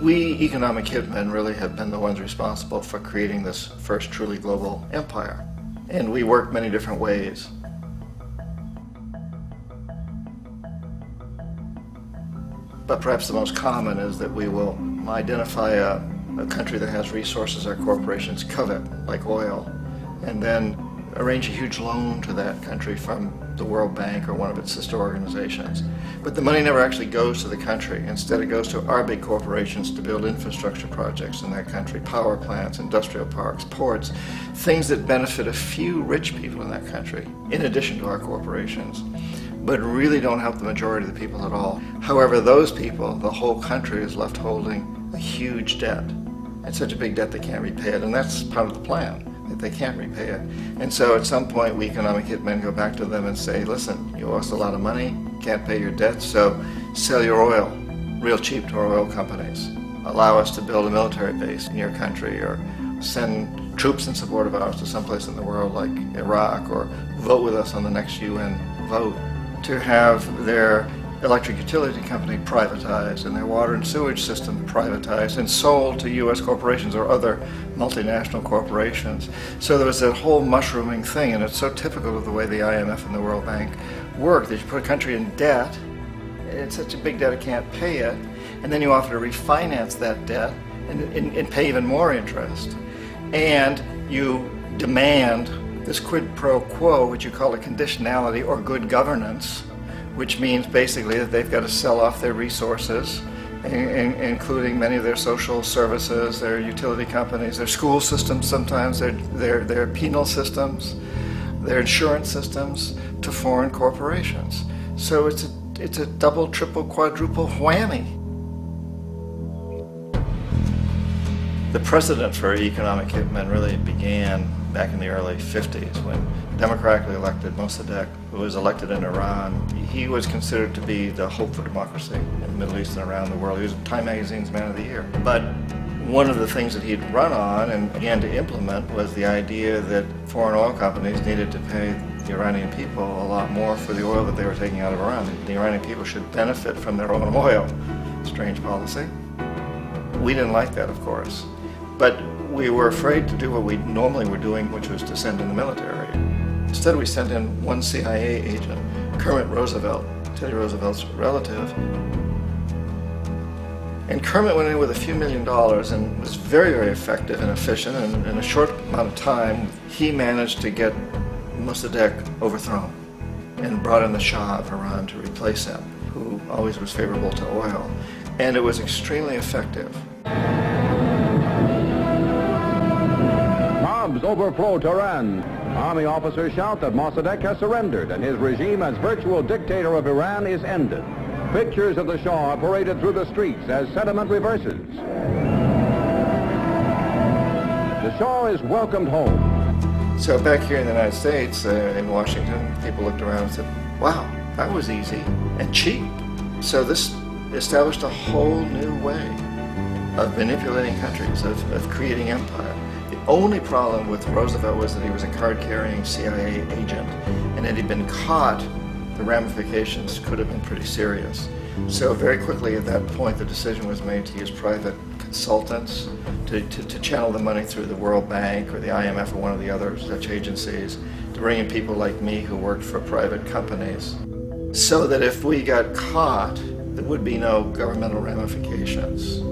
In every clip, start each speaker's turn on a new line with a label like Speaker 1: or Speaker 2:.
Speaker 1: We economic hitmen really have been the ones responsible for creating this first truly global empire. And we work many different ways. But perhaps the most common is that we will identify a country that has resources our corporations covet, like oil, and then arrange a huge loan to that country from the World Bank or one of its sister organizations. But the money never actually goes to the country. Instead, it goes to our big corporations to build infrastructure projects in that country, power plants, industrial parks, ports, things that benefit a few rich people in that country, in addition to our corporations, but really don't help the majority of the people at all. However, those people, the whole country is left holding a huge debt. It's such a big debt they can't repay it, and that's part of the plan, that they can't repay it. And so at some point, we economic hitmen go back to them and say, listen, you owe us a lot of money, can't pay your debt, so sell your oil real cheap to our oil companies. Allow us to build a military base in your country, or send troops in support of ours to someplace in the world like Iraq, or vote with us on the next UN vote. To have their electric utility company privatized and their water and sewage system privatized and sold to U.S. corporations or other multinational corporations. So there was that whole mushrooming thing, and it's so typical of the way the IMF and the World Bank work, that you put a country in debt, it's such a big debt it can't pay it, and then you offer to refinance that debt and pay even more interest. And you demand this quid pro quo, which you call a conditionality or good governance, which means basically that they've got to sell off their resources, including many of their social services, their utility companies, their school systems sometimes, their penal systems, their insurance systems, to foreign corporations. So it's a double, triple, quadruple whammy. The precedent for economic hitmen really began back in the early 50s when democratically elected Mossadegh, who was elected in Iran, he was considered to be the hope for democracy in the Middle East and around the world. He was Time Magazine's Man of the Year. But one of the things that he'd run on and began to implement was the idea that foreign oil companies needed to pay the Iranian people a lot more for the oil that they were taking out of Iran. The Iranian people should benefit from their own oil. Strange policy. We didn't like that, of course. But we were afraid to do what we normally were doing, which was to send in the military. Instead, we sent in one CIA agent, Kermit Roosevelt, Teddy Roosevelt's relative. And Kermit went in with a few $1 million and was very, very effective and efficient. And in a short amount of time, he managed to get Mossadegh overthrown and brought in the Shah of Iran to replace him, who always was favorable to oil. And it was extremely effective.
Speaker 2: Mobs overflow Tehran. Army officers shout that Mossadegh has surrendered and his regime as virtual dictator of Iran is ended. Pictures of the Shah are paraded through the streets as sentiment reverses. The Shah is welcomed home.
Speaker 1: So back here in the United States, in Washington, people looked around and said, wow, that was easy and cheap. So this established a whole new way of manipulating countries, of creating empire. The only problem with Roosevelt was that he was a card-carrying CIA agent, and had he been caught, the ramifications could have been pretty serious. So very quickly at that point, the decision was made to use private consultants to channel the money through the World Bank or the IMF or one of the other such agencies, to bring in people like me who worked for private companies, so that if we got caught, there would be no governmental ramifications.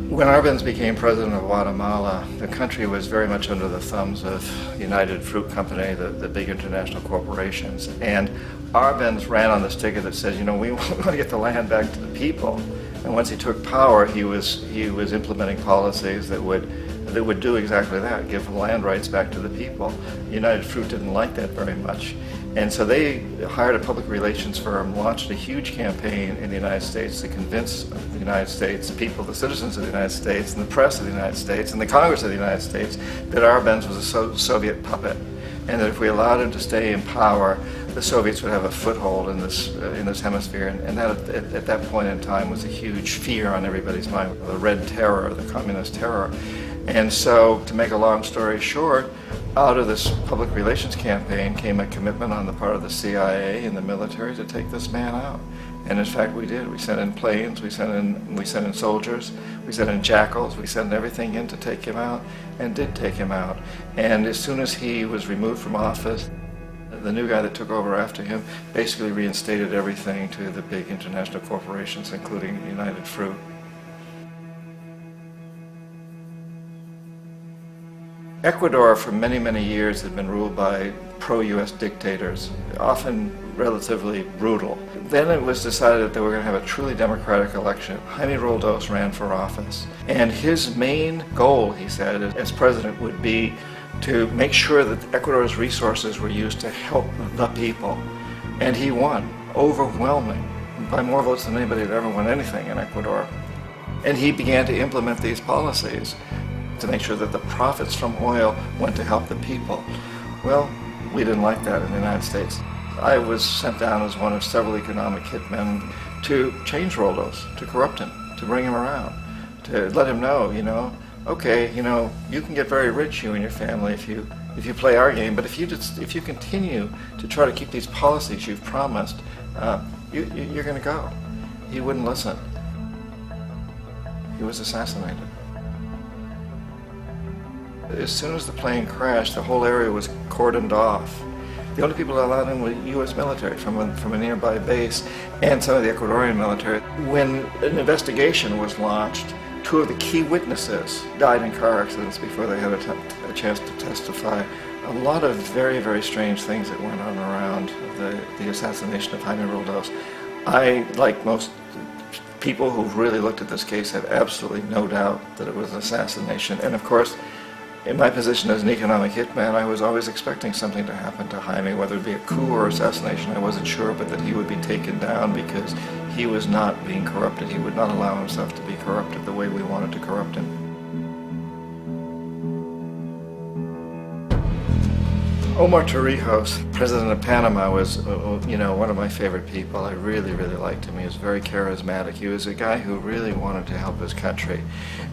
Speaker 1: When Arbenz became president of Guatemala, the country was very much under the thumbs of United Fruit Company, the big international corporations. And Arbenz ran on this ticket that said, you know, we want to get the land back to the people. And once he took power, he was implementing policies that would do exactly that, give land rights back to the people. United Fruit didn't like that very much. And so they hired a public relations firm, launched a huge campaign in the United States to convince the United States people, the citizens of the United States, and the press of the United States, and the Congress of the United States, that Arbenz was a Soviet puppet, and that if we allowed him to stay in power, the Soviets would have a foothold in this hemisphere. And that, at that point in time, was a huge fear on everybody's mind, the Red Terror, the Communist Terror. And so, to make a long story short, out of this public relations campaign came a commitment on the part of the CIA and the military to take this man out. And in fact, we did. We sent in planes, we sent in soldiers, we sent in jackals, we sent everything in to take him out, and did take him out. And as soon as he was removed from office, the new guy that took over after him basically reinstated everything to the big international corporations, including United Fruit. Ecuador for many, many years had been ruled by pro-US dictators, often relatively brutal. Then it was decided that they were going to have a truly democratic election. Jaime Roldos ran for office, and his main goal, he said, as president would be to make sure that Ecuador's resources were used to help the people. And he won, overwhelming, by more votes than anybody had ever won anything in Ecuador. And he began to implement these policies to make sure that the profits from oil went to help the people. Well, we didn't like that in the United States. I was sent down as one of several economic hitmen to change Roldos, to corrupt him, to bring him around, to let him know, okay, you can get very rich, you and your family, if you play our game, but if you continue to try to keep these policies you've promised, you're going to go. He wouldn't listen. He was assassinated. As soon as the plane crashed, the whole area was cordoned off. The only people allowed in were U.S. military from a nearby base and some of the Ecuadorian military. When an investigation was launched, two of the key witnesses died in car accidents before they had a chance to testify. A lot of very, very strange things that went on around the assassination of Jaime Roldos. I, like most people who've really looked at this case, have absolutely no doubt that it was an assassination. And of course, in my position as an economic hitman, I was always expecting something to happen to Jaime, whether it be a coup or assassination, I wasn't sure, but that he would be taken down because he was not being corrupted. He would not allow himself to be corrupted the way we wanted to corrupt him. Omar Torrijos, president of Panama, was one of my favorite people. I really, really liked him. He was very charismatic. He was a guy who really wanted to help his country.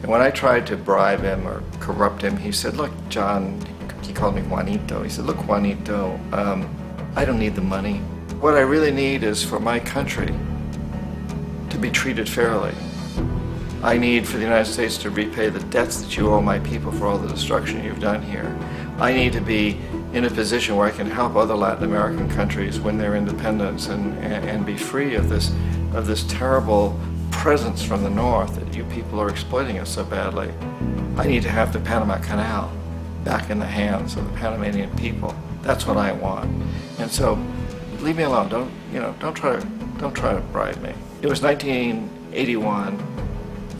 Speaker 1: And when I tried to bribe him or corrupt him, he said, look, John, he called me Juanito. He said, look, Juanito, I don't need the money. What I really need is for my country to be treated fairly. I need for the United States to repay the debts that you owe my people for all the destruction you've done here. I need to be in a position where I can help other Latin American countries win their independence and be free of this terrible presence from the north that you people are exploiting us so badly. I need to have the Panama Canal back in the hands of the Panamanian people. That's what I want. And so, leave me alone. Don't try to bribe me. It was 1981,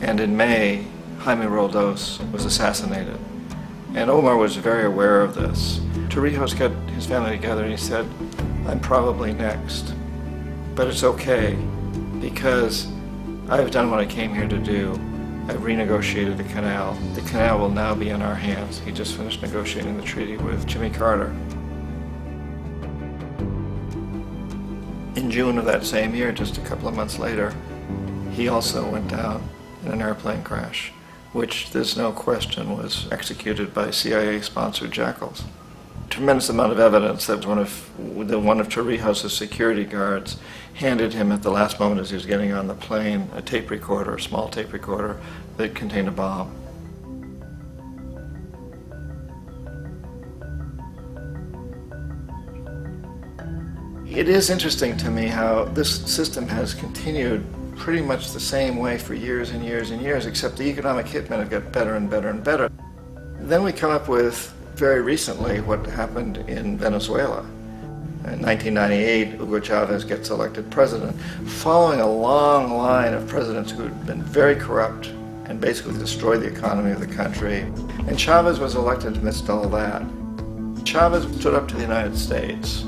Speaker 1: and in May, Jaime Roldos was assassinated. And Omar was very aware of this. Torrijos got his family together and he said, I'm probably next, but it's okay because I've done what I came here to do. I've renegotiated the canal. The canal will now be in our hands. He just finished negotiating the treaty with Jimmy Carter. In June of that same year, just a couple of months later, he also went down in an airplane crash, which there's no question was executed by CIA-sponsored jackals. Tremendous amount of evidence that one of Torrijos' security guards handed him at the last moment as he was getting on the plane a tape recorder, a small tape recorder that contained a bomb. It is interesting to me how this system has continued pretty much the same way for years and years and years, except the economic hitmen have got better and better and better. Then we come up with, very recently, what happened in Venezuela. In 1998, Hugo Chavez gets elected president, following a long line of presidents who had been very corrupt and basically destroyed the economy of the country. And Chavez was elected amidst all that. Chavez stood up to the United States,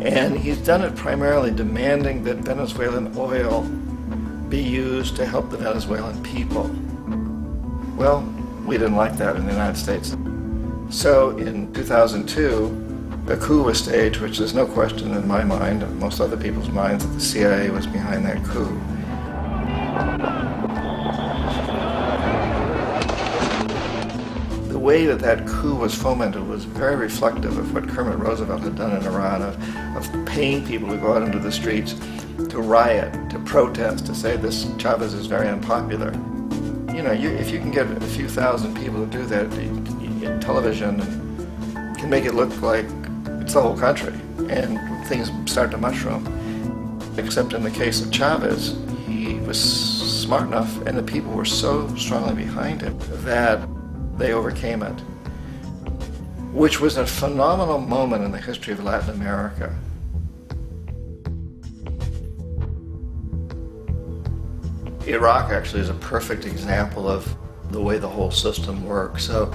Speaker 1: and he's done it primarily demanding that Venezuelan oil be used to help the Venezuelan people. Well, we didn't like that in the United States. So in 2002, a coup was staged, which there's no question in my mind, and most other people's minds, that the CIA was behind that coup. the way that that coup was fomented was very reflective of what Kermit Roosevelt had done in Iran, of paying people to go out into the streets, to riot, to protest, to say this Chavez is very unpopular. You know, if you can get a few thousand people to do that, television can make it look like it's the whole country, and things start to mushroom. Except in the case of Chavez, he was smart enough, and the people were so strongly behind him that they overcame it, which was a phenomenal moment in the history of Latin America. Iraq actually is a perfect example of the way the whole system works. So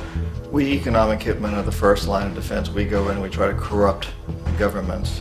Speaker 1: we economic hitmen are the first line of defense. We go in, we try to corrupt governments.